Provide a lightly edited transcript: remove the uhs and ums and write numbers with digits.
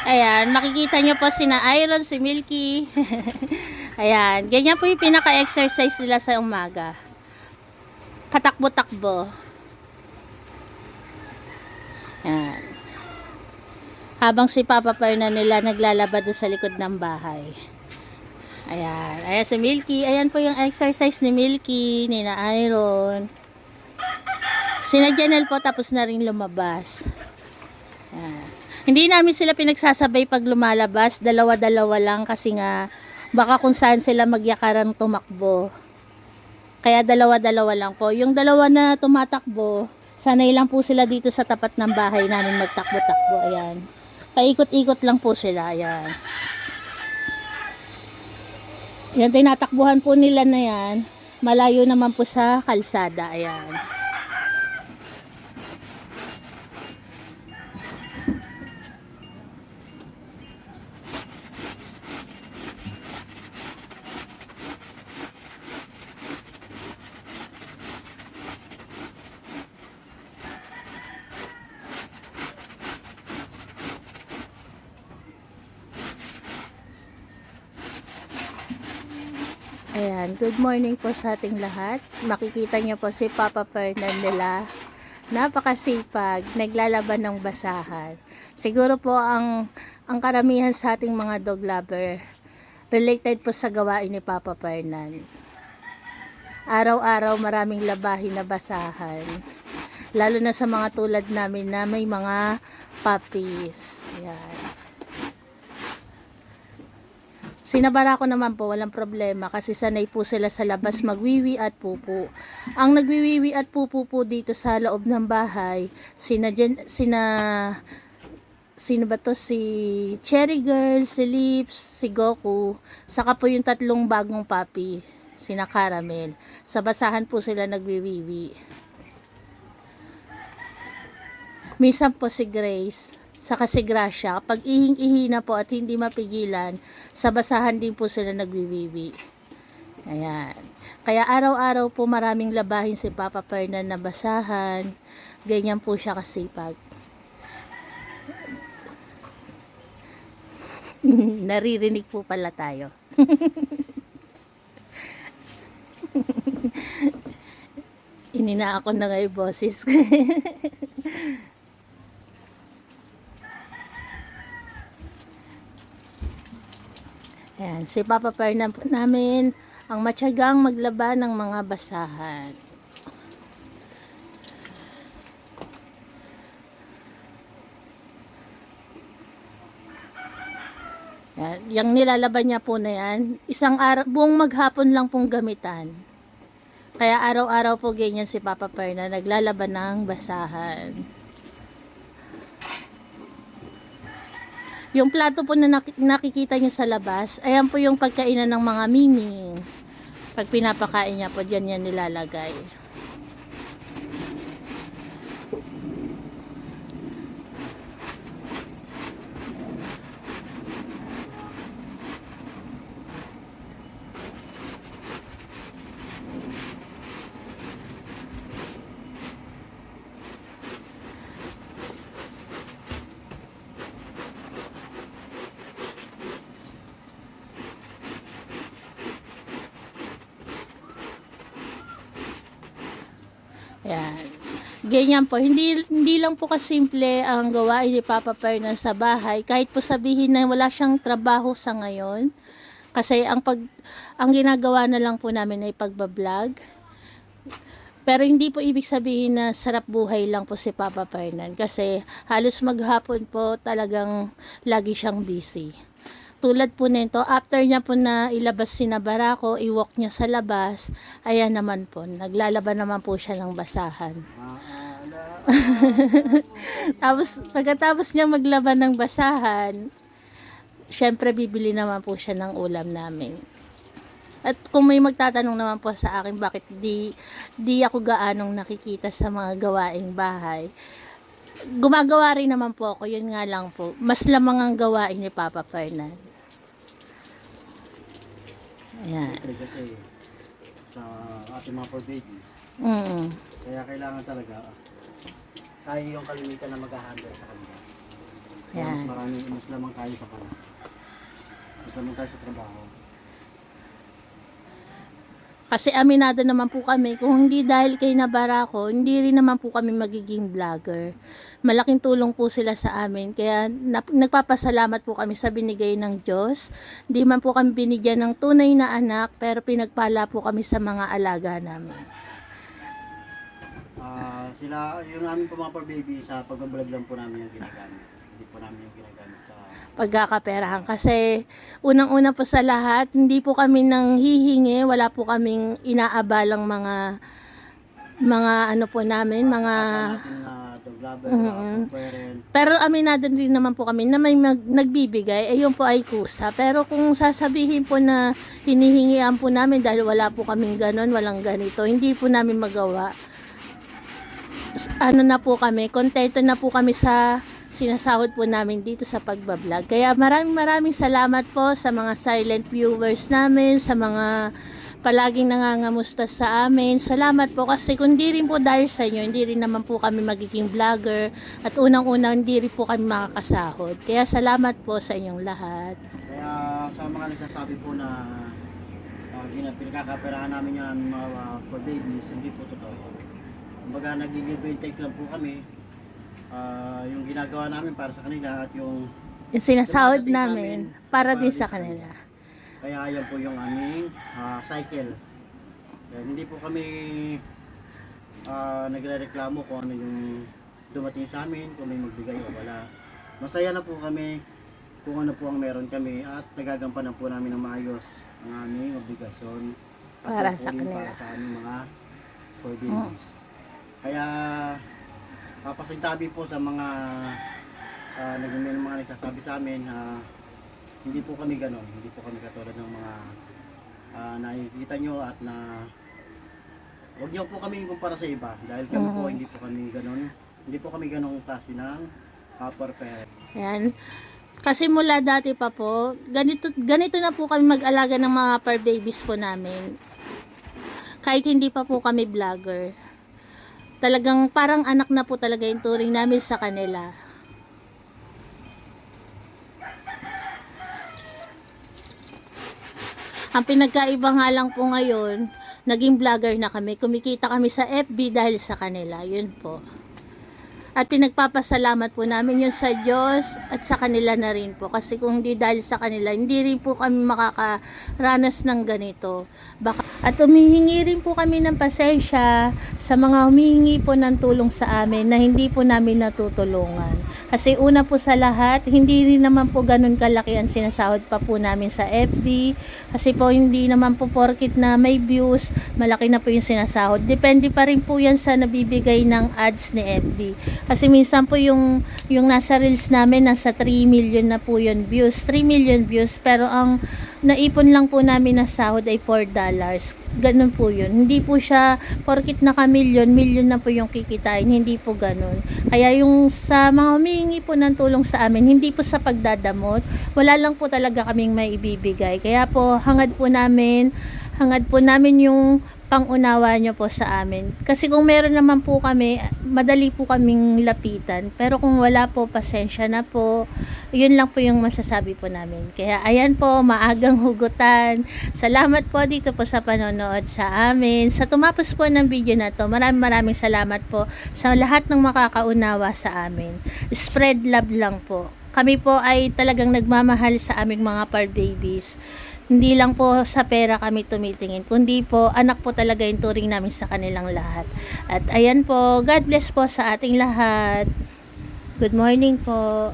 Ayan, makikita nyo po sina Iron, si Milky. Ayan, ganyan po yung pinaka-exercise nila sa umaga. Patakbo-takbo. Ayan. Habang si Papa Pernan nila naglalaba doon sa likod ng bahay. Ayan, ayan si Milky. Ayan po yung exercise ni Milky, ni na Iron. Sina Janelle po tapos na rin lumabas. Ayan. Hindi namin sila pinagsasabay pag lumalabas, dalawa-dalawa lang kasi nga baka kung saan sila magyakaran tumakbo. Kaya dalawa-dalawa lang po. Yung dalawa na tumatakbo, sanay lang po sila dito sa tapat ng bahay namin magtakbo-takbo. Ayan. Paikot-ikot lang po sila. Ayan. Yan, tinatakbuhan po nila na yan. Malayo naman po sa kalsada. Ayan. Ayan, good morning po sa ating lahat. Makikita niyo po si Papa Pernan nila. Napakasipag, naglalaban ng basahan. Siguro po ang karamihan sa ating mga dog lover related po sa gawain ni Papa Pernan. Araw-araw maraming labahin na basahan. Lalo na sa mga tulad namin na may mga puppies. Ayan. Sinabara ko naman po, walang problema kasi sanay po sila sa labas magwiwi at pupu. Ang nagwiwiwi at pupu po dito sa loob ng bahay, sino ba to? Si Cherry Girl, si Lips, si Goku, saka po yung tatlong bagong puppy, sina Caramel. Sa basahan po sila nagwiwiwi. Minsan po si Grace, saka si Gracia, kapag ihing-ihi na po at hindi mapigilan, sa basahan din po sila nagwiwiwi. Ayan. Kaya araw-araw po maraming labahin si Papa Pernan na basahan. Ganyan po siya kasipag. Naririnig po pala tayo. Inina ako na ngayon boses. Ayan, si Papa Pernan po namin ang matyagang maglaba ng mga basahan. Ayan, yung nilalaban niya po na yan, isang araw, buong maghapon lang pong gamitan. Kaya araw-araw po ganyan si Papa Pernan, naglalaban ng basahan. Yung plato po na nakikita nyo sa labas, ayan po yung pagkainan ng mga mini. Pag pinapakain niya po, dyan yan nilalagay. Ayan. Ganyan po. Hindi lang po kasimple ang gawain ni Papa Pernan sa bahay. Kahit po sabihin na wala siyang trabaho sa ngayon. Kasi ang ginagawa na lang po namin ay pagbablog. Pero hindi po ibig sabihin na sarap buhay lang po si Papa Pernan. Kasi halos maghapon po talagang lagi siyang busy. Tulad po nito, after niya po na ilabas si Barako, i-walk niya sa labas, ayan naman po, naglalaban naman po siya ng basahan. Tapos, pagkatapos niya maglaban ng basahan, syempre bibili naman po siya ng ulam namin. At kung may magtatanong naman po sa akin, bakit di ako gaanong nakikita sa mga gawaing bahay, gumagawa rin naman po ako, yun nga lang po, mas lamang ang gawain ni Papa Pernan. Ayan. sa ating mga for babies. Mm. Kaya kailangan talaga tayo yung kalimitan na mag-handle sa kanila. Kaya Yan. mas lamang tayo sa kanila. Mas lamang tayo sa trabaho. Kasi aminado naman po kami, kung hindi dahil kay Nabarako, hindi rin naman po kami magiging vlogger. Malaking tulong po sila sa amin. Kaya nagpapasalamat po kami sa binigay ng Diyos. Hindi man po kami binigyan ng tunay na anak, pero pinagpala po kami sa mga alaga namin. Sila, yung aming po mga for baby, sa pagbablog lang po namin yung ginagamit. Hindi po namin yung ginagamit sa Pagkakaperahan. Kasi unang-una po sa lahat, hindi po kami nang hihingi, wala po kaming inaabalang mga ano po namin, mga natin na dog lover, parent. pero aminado rin naman po kami na may nagbibigay, yun po ay kusa. Pero kung sasabihin po na hinihingian po namin dahil wala po kaming ganon, walang ganito, hindi po namin magawa. Ano na po kami, kontento na po kami sa sinasahod po namin dito sa pagbablog. Kaya maraming salamat po sa mga silent viewers namin, sa mga palaging nangangamusta sa amin. Salamat po kasi kung di rin po dahil sa inyo, hindi rin naman po kami magiging vlogger at unang-unang hindi rin po kami makakasahod. Kaya salamat po sa inyong lahat. Kaya sa mga nagsasabi po na pinakakaperahan namin yung mga for babies, hindi po totoo. Kumbaga nag-give and take lang po kami. Yung ginagawa namin para sa kanila at yung Sinasahod dumadating sa namin amin, para din sa kanila. Kaya yan po yung aming cycle. Kaya hindi po kami nagre-reklamo kung ano yung dumating sa amin, kung may magbigay o wala. Masaya na po kami kung ano po ang meron kami at nagagampanan po namin ng maayos ang aming obligasyon at Para po sa rin kanila. para sa aming mga for babies. Kaya pasintabi po sa mga may mga nagsasabi sa amin na hindi po kami ganon, hindi po kami katulad ng mga nakikita nyo at na huwag nyo po kami kumpara sa iba dahil kami po hindi po kami ganon, hindi po kami ganong klase ng for parent. Ayan. Kasi mula dati pa po, ganito na po kami mag-alaga ng mga par babies po namin. Kahit hindi pa po kami vlogger. Talagang parang anak na po talaga yung turing namin sa kanila. Ang pinagkaiba nga lang po ngayon, naging vlogger na kami. Kumikita kami sa FB dahil sa kanila. Yun po. At pinagpapasalamat po namin yun sa Diyos at sa kanila na rin po. Kasi kung hindi dahil sa kanila, hindi rin po kami makakaranas ng ganito. At humihingi rin po kami ng pasensya sa mga humihingi po ng tulong sa amin na hindi po namin natutulungan. Kasi una po sa lahat, hindi rin naman po ganun kalaki ang sinasahod pa po namin sa FB. Kasi po hindi naman po porkit na may views, malaki na po yung sinasahod. Depende pa rin po yan sa nabibigay ng ads ni FB. Kasi minsan po yung nasa reels namin, nasa 3 million na po yun views. 3 million views. Pero ang naipon lang po namin na sahod ay $4. Ganun po yun. Hindi po siya, porkit naka-million, million na po yung kikitain. Hindi po ganun. Kaya yung sa mga humihingi po ng tulong sa amin, hindi po sa pagdadamot. Wala lang po talaga kaming may ibibigay. Kaya po, hangad po namin yung pangunawa nyo po sa amin. Kasi kung meron naman po kami, madali po kaming lapitan. Pero kung wala po, pasensya na po. Yun lang po yung masasabi po namin. Kaya ayan po, maagang hugutan. Salamat po dito po sa panonood sa amin. Sa tumapos po ng video na to, maraming salamat po sa lahat ng makakaunawa sa amin. Spread love lang po. Kami po ay talagang nagmamahal sa aming mga par babies. Hindi lang po sa pera kami tumitingin, kundi po anak po talaga yung turing namin sa kanilang lahat. At ayan po, God bless po sa ating lahat. Good morning po.